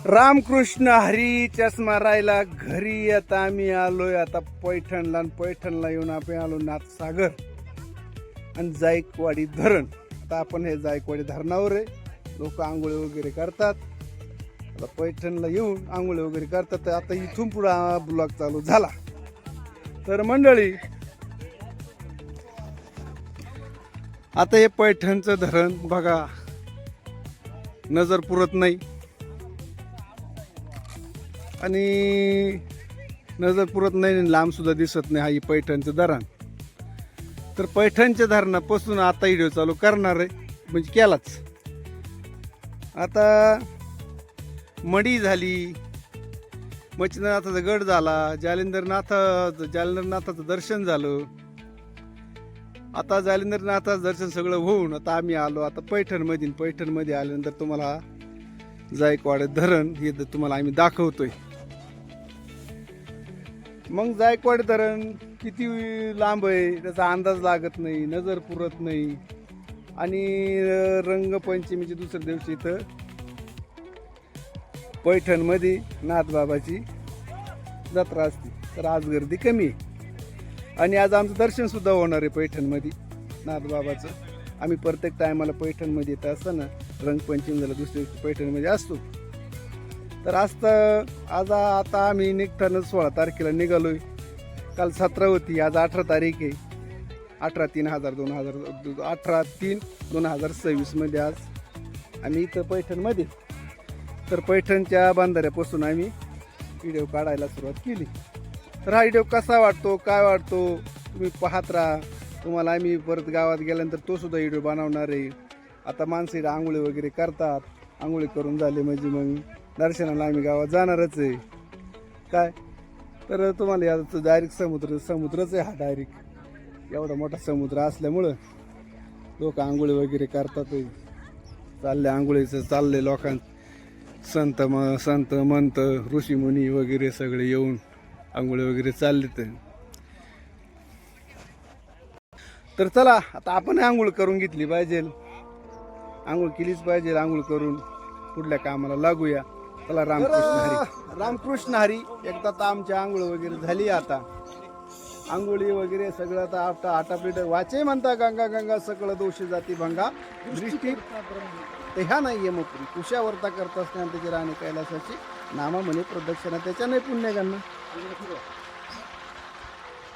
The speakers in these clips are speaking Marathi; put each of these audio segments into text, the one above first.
रामकृष्ण हरी. चष्मा राहिला घरी. आता आम्ही आलोय आता पैठणला. पैठणला येऊन आपण आलो नाथसागर आणि जायकवाडी धरण. आता आपण हे जायकवाडी धरणावर आहे. लोक आंघोळी वगैरे करतात. आता पैठणला येऊन आंघोळी वगैरे करतात. तर आता इथून पुढे हा ब्लॉग चालू झाला. तर मंडळी, आता हे पैठणचं धरण बघा, नजर पुरत नाही आणि नजर पुरत नाही आणि लांब सुद्धा दिसत नाही. हा ही पैठणचं धरण. तर पैठणच्या धरणापासून आता व्हिडिओ चालू करणार आहे, म्हणजे केलाच. आता मडी झाली, मच्छिंद्रनाथाचा गड झाला, जालिंदरनाथाचं दर्शन झालं. आता जालिंदरनाथाचं दर्शन सगळं होऊन आता आम्ही आलो आता पैठणमध्ये आल्यानंतर तुम्हाला जायकवाडी धरण हे तुम्हाला आम्ही दाखवतोय. मग जायकवाडी धरण किती लांब आहे त्याचा अंदाज लागत नाही, नजर पुरत नाही. आणि रंगपंचमीच्या दुसऱ्या दिवशी इथं पैठणमध्ये नाथबाबाची जत्रा असते. तर आज गर्दी कमी आहे आणि आज आमचं दर्शन सुद्धा होणार आहे पैठणमध्ये नाथबाबाचं. आम्ही प्रत्येक टायमाला पैठणमध्ये येत असताना रंगपंचमी झाला दुसऱ्या दिवशी पैठणमध्ये असतो. तर आज आता आम्ही निघताना 16 तारखेला निघालोय. काल 17 होती, आज 18 तारीख आहे. 18/3/2026 मध्ये आज आम्ही इथं पैठणमध्ये. तर पैठणच्या बांधाऱ्यापासून आम्ही व्हिडिओ काढायला सुरुवात केली. तर हा व्हिडिओ कसा वाटतो, काय वाटतो, तुम्ही पाहत राहा. तुम्हाला आम्ही परत गावात गेल्यानंतर तो सुद्धा व्हिडिओ बनवणार आहे. आता माणसं इथं आंघोळी वगैरे करतात. आंघोळी करून झाले म्हणजे मग दर्शनाला आम्ही गावात जाणारच आहे. काय तर तुम्हाला याचं डायरेक्ट समुद्रच आहे. हा डायरेक्ट एवढा मोठा समुद्र असल्यामुळं लोक आंघोळी वगैरे करतात. चालले आंघोळीचं चालले लोकां संत मंत ऋषीमुनी वगैरे सगळे येऊन आंघोळी वगैरे चालले. तर चला आता आपण आंघोळ करून घेतली पाहिजे, आंघोळ केलीच पाहिजे. आंघोळ करून पुढल्या कामाला लागूया. चला रामकृष्ण हरी. एकदा तर आमची आंघोळ वगैरे झाली. आता आंघोळी वगैरे सगळं आता आटापीट वाचे म्हणता गंगा गंगा सगळं दोषी जाती भंगा दृष्टी तर ह्या नाहीये मग कुशावर्ता करत असताना त्याची राणी कैलासाची नामा म्हणे प्रदक्षिणा त्याच्या नाही पुण्य गणना.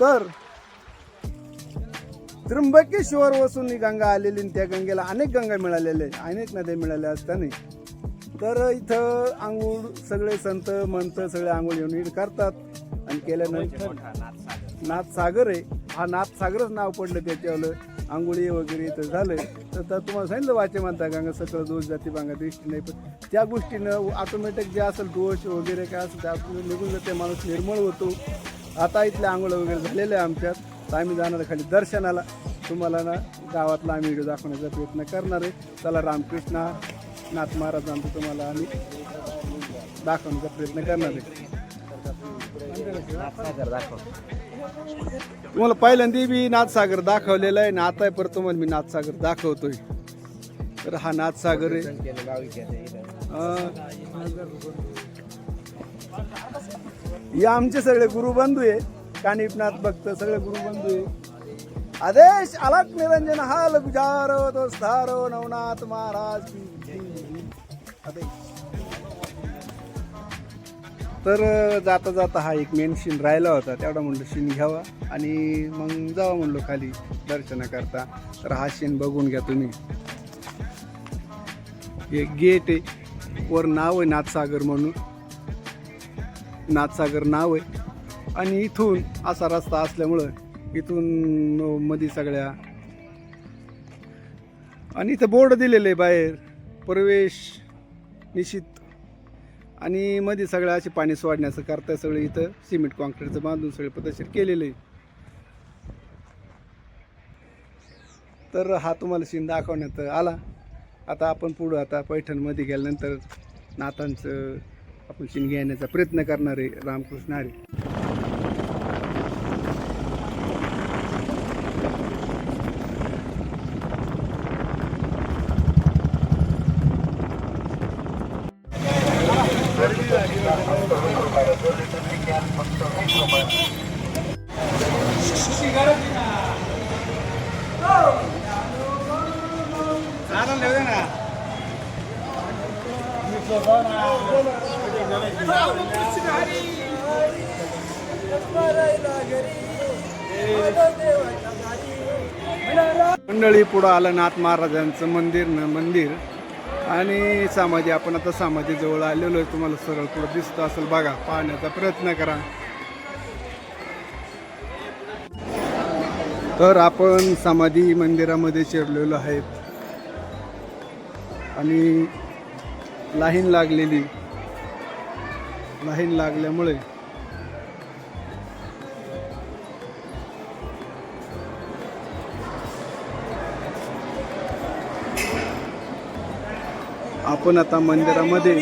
तर त्र्यंबकेश्वर वसून गंगा आलेली, त्या गंगेला अनेक गंगा मिळालेल्या, अनेक नद्या मिळाल्या असताना तर इथं आंघोळ सगळे संत मंत सगळे आंघोळ येऊन करतात. आणि केल्यानंतर नाथसागर आहे. हा नाथसागरच नाव पडलं त्याच्यावर. आंघोळी वगैरे इथं झालं तर तुम्हाला सांगितलं वाचे म्हणता गंगा सगळं दोष जाती भांगा दृष्टी नाही. पण त्या गोष्टीनं ऑटोमॅटिक जे असेल दोष वगैरे काय असेल त्या निघून जाते, माणूस निर्मळ होतो. आता इथले आंघोळ वगैरे झालेलं आहे आमच्यात. तर आम्ही जाणार खाली दर्शनाला. तुम्हाला ना गावातला आम्ही व्हिडिओ दाखवण्याचा प्रयत्न करणार आहे. चला रामकृष्ण नाथ महाराजांचं तुम्हाला आम्ही दाखवण्याचा प्रयत्न करणार आहे. तुम्हाला पहिल्यांदा मी नाथसागर दाखवलेला आहे ना, आता परत तुम्हाला मी नाथसागर दाखवतोय. तर हा नाथसागर आहे. हे आमचे सगळे गुरुबंधू आहे. कानिपनाथ भक्त सगळे गुरुबंधू आहे. आदेश अलक निरंजन हाल गुजारो तो स्थारो नवनाथ महाराज की आदेश. तर जाता जाता हा एक मेन सीन राहिला होता, तेवढा म्हणलं सीन घ्यावा आणि मग जावा म्हणलो खाली दर्शन करता. तर हा सीन बघून घ्या तुम्ही. एक गेट आहे, वर नाव आहे नाथसागर म्हणून, नाथसागर नाव आहे. आणि इथून असा रस्ता असल्यामुळं इथून मध्ये सगळ्या आणि इथं बोर्ड दिलेलं आहे बाहेर प्रवेश निश्चित. आणि मध्ये सगळं असे पाणी सोडण्याचं करता सगळं इथं सिमेंट कॉन्क्रीटचं बांधून सगळे पद्धतशीर केलेलं आहे. तर हा तुम्हाला सीन दाखवण्यात आला. आता आपण पुढं आता पैठणमध्ये गेल्यानंतर नाथांचं आपण सीन घेण्याचा प्रयत्न करणार आहे. रामकृष्ण हरी. मंडळी पुढं आलं नाथ महाराजांचं मंदिर आणि समाधी. आपण आता समाधी जवळ आलेलो आहे. तुम्हाला सरळ पुढं दिसतं असेल बघा, पाहण्याचा प्रयत्न करा. तर आपण समाधी मंदिरामध्ये शिरलेलो आहेत आणि लाईन लागल्यामुळे आपण आता मंदिरामध्ये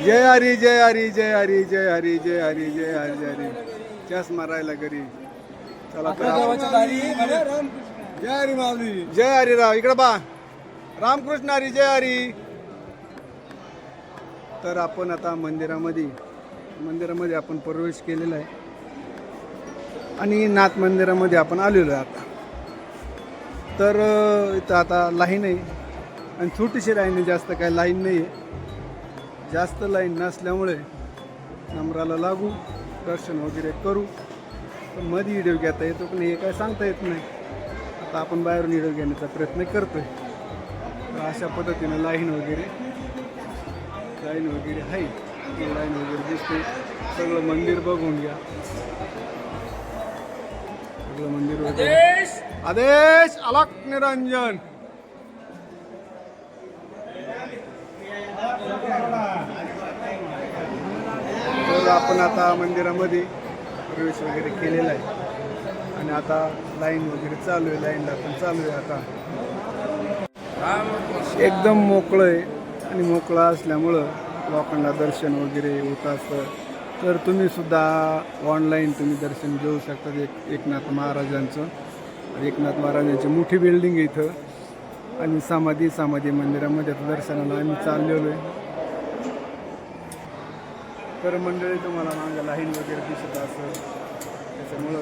जय हरी जय हरी जय हरी जय हरी जय हरी जय हरी जय हरी चस मारायला घरी. चला जय हरी माऊली जय हरी राव. इकडे बा रामकृष्ण हरी जय हरी. तर आपण आता मंदिरामध्ये आपण प्रवेश केलेला आहे आणि नाथ मंदिरामध्ये आपण आलेलो आहे आता. तर इथं आता लाईन आहे आणि छोटीशी लाईन आहे, जास्त काय लाईन नाही आहे. जास्त लाईन नसल्यामुळे नंबराला लागू, दर्शन वगैरे करू. पण मध्ये व्हिडिओ घेता येतो की नाही हे काय सांगता येत नाही. आता आपण बाहेरून व्हिडिओ घेण्याचा प्रयत्न करतोय. तर अशा पद्धतीनं लाईन वगैरे आहे. लाईन वगैरे दिसते. सगळं मंदिर बघून घ्या. सगळं मंदिर वगैरे. आदेश अलक निरंजन. तर आपण आता मंदिरामध्ये प्रवेश वगैरे केलेला आहे आणि आता लाईन वगैरे चालू आहे. लाईनला पण चालू आहे आता. एकदम मोकळं आहे आणि मोकळं असल्यामुळं लोकांना दर्शन वगैरे होत असतं. तर तुम्ही सुद्धा ऑनलाईन तुम्ही दर्शन घेऊ शकता. एकनाथ महाराजांची मोठी बिल्डिंग आहे इथं आणि समाधी मंदिरामध्ये दर्शनाला आम्ही चाललेलो आहे. तर मंडळी तुम्हाला मागं लाईन वगैरे दिसत असेल, त्याच्यामुळं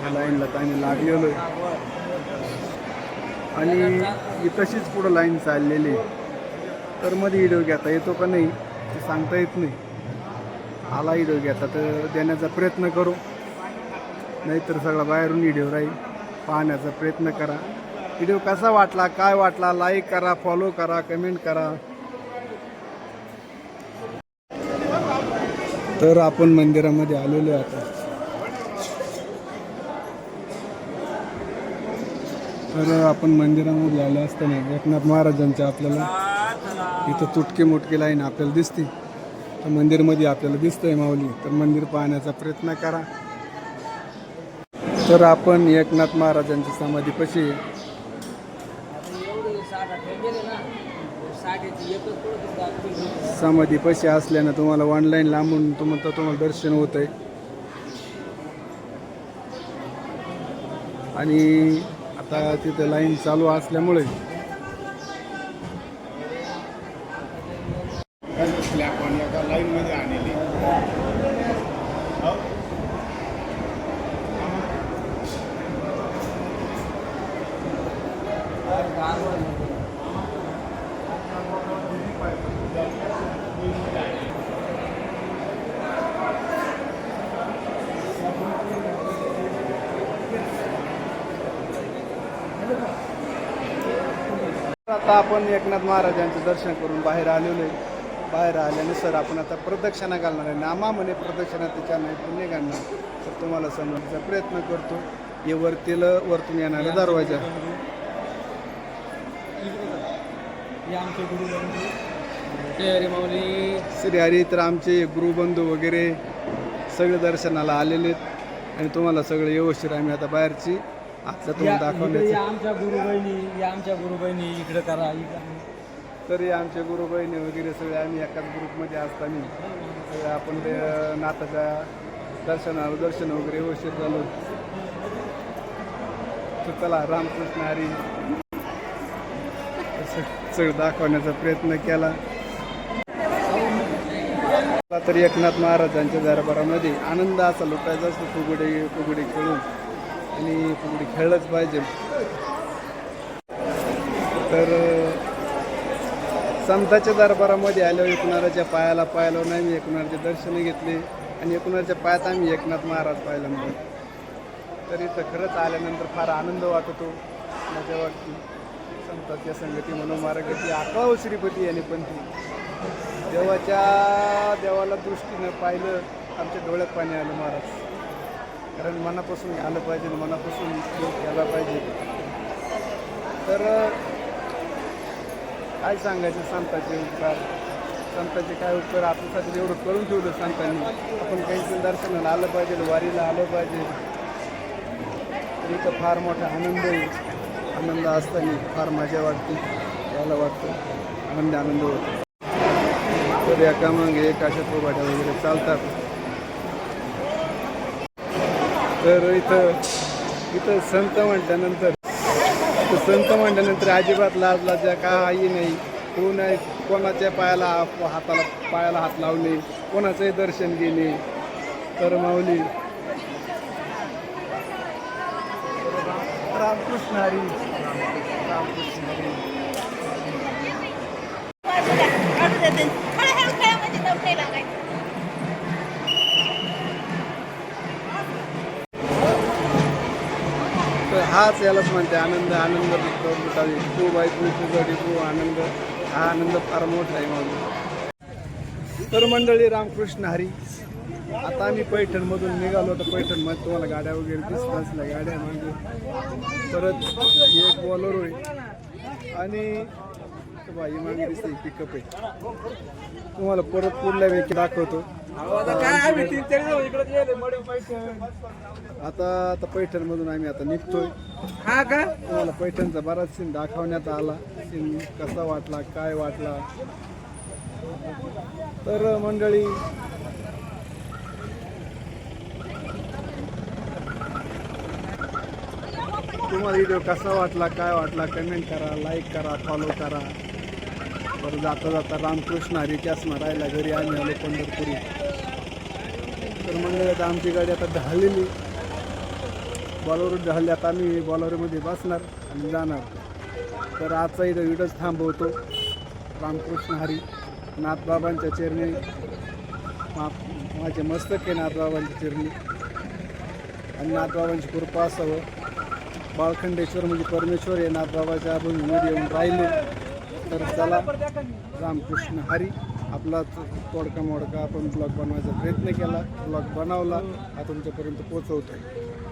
ह्या लाईनला आम्ही लागलेलो आहे आणि ही तशीच पुढं लाईन चाललेली आहे. तर मध्ये व्हिडिओ घेता येतो का नाही ते सांगता येत नाही. आला व्हिडिओ घेता तर देण्याचा प्रयत्न करू, नाहीतर सगळा बाहेरून व्हिडिओ राहील. पाहण्याचा प्रयत्न करा. व्हिडिओ कसा वाटला, काय वाटला, लाईक करा, फॉलो करा, कमेंट करा. तर आपण मंदिरामध्ये आलेलो आहे आता. तर आपण मंदिरामध्ये आलो असताना एकनाथ महाराजांच्या आपल्याला इथं तुटके मोटके लाईन आपल्याला दिसते. तर मंदिरमध्ये आपल्याला दिसतंय माऊली. तर मंदिर पाहण्याचा प्रयत्न करा. तर आपण एकनाथ महाराजांच्या समाधीपाशी असल्यानं तुम्हाला ऑनलाईन लांबून तुम्हाला दर्शन होत आहे आणि आता तिथे लाईन चालू असल्यामुळे आपण एका लाईनमध्ये आणली. आता आपण एकनाथ महाराजांचं दर्शन करून बाहेर आलेलो आहे. बाहेर आल्यानुसार आपण आता प्रदक्षिणा घालणार आहे. नामा म्हणे प्रदक्षिणा त्याच्या नाही पुण्य घालणार. तर तुम्हाला समजण्याचा प्रयत्न करतो. हे वरतून येणारा दरवाजा. श्री हरी. तर आमचे गुरुबंधू वगैरे सगळे दर्शनाला आलेले आहेत आणि तुम्हाला सगळं व्यवस्थित आम्ही आता बाहेरची आता तुम्हाला दाखवण्याचं. आमच्या गुरुबहिणी इकडे करा. तर हे आमचे गुरुबहिणी वगैरे सगळे आम्ही एकाच ग्रुपमध्ये असताना सगळे आपण ते नाथाच्या दर्शन वगैरे व्यवस्थित झालो. तर चला रामकृष्ण हरी सगळं दाखवण्याचा प्रयत्न केला. मला तरी एकनाथ महाराजांच्या दरबारामध्ये आनंद असा लुटायचा असतो फुगडी खेळून आणि फुगडी खेळलंच पाहिजे. तर संतांच्या दरबारामध्ये आल्यावर एकनाथाच्या पायाला नाही मी एकनाथाचे दर्शन घेतले आणि एकनाथाच्या पायात आम्ही एकनाथ महाराज पाहिला म्हणून. तर इथं खरंच आल्यानंतर फार आनंद वाटतो, मजा वाटते. संतांच्या संगती मनोमार्गाची 11 श्रीपती यांनी पण देवाला दृष्टीनं पाहिलं, आमच्या डोळ्यात पाणी आलं महाराज. कारण मनापासून आलं पाहिजे, मनापासून योग केला पाहिजे. तर काय सांगायचं संतांचे उपकार, संतांचे काय उपकार आपल्यासाठी एवढं करून ठेवलं संतांनी. आपण काही दर्शनाला आलं पाहिजे, वारीला आलं पाहिजे. तर इथं फार मोठा आनंद आहे. आनंद असताना फार मजा वाटते, याला वाटतं आनंद होतो. तर एकामागे एक अशा पोगाड्या वगैरे चालतात. तर इथं संत म्हटल्यानंतर अजिबात लाजलाजा काही नाही. कोणाच्या पायाला हात लावणे, कोणाचंही दर्शन घेणे. तर माऊली रामकृष्ण हरी, रामकृष्ण हरी. तर हाच यालाच म्हणते आनंद लुटावी. खूप आनंद. हा आनंद फार मोठा आहे माझा. तर मंडळी रामकृष्ण हरी. आता आम्ही पैठणमधून निघालो. तर पैठणमध्ये तुम्हाला गाड्या वगैरे दिसत असल्या गाड्या मागे. परत एक बॉलर आहे आणि बाई मागे दिसते पिकअप आहे. तुम्हाला परत पुढल्या वेळी दाखवतो. आता पैठणमधून आम्ही आता निघतोय. हा का तुम्हाला पैठणचा बराच सीन दाखवण्यात आला. सीन कसा वाटला, काय वाटला. तर मंडळी तुम्हाला व्हिडिओ कसा वाटला, काय वाटला, कमेंट करा, लाईक करा, फॉलो करा. बरं जाता रामकृष्ण हरीच्या स्मरायला घरी आम्ही आलो पंढरपुरी. तर मंडळी आता आमची गाडी आता ढाळलेली. बॉलर ढाळली. आता आम्ही बॉलरमध्ये बसणार आणि जाणार. तर आजचा इथं व्हिडिओच थांबवतो. रामकृष्ण हरी. नाथबाबांच्या चरणी माझे मस्तक आहे नाथबाबांच्या चरणी आणि नाथबाबांची कृपा असावं. बाळखंडेश्वर म्हणजे परमेश्वर आहे नाथबाबाच्या भूमीवर येऊन राहिले. तर चला रामकृष्ण हरी. आपला तोडका मोडका आपण ब्लॉग बनवायचा प्रयत्न केला, ब्लॉग बनवला, हा तुमच्यापर्यंत पोचवतो आहे.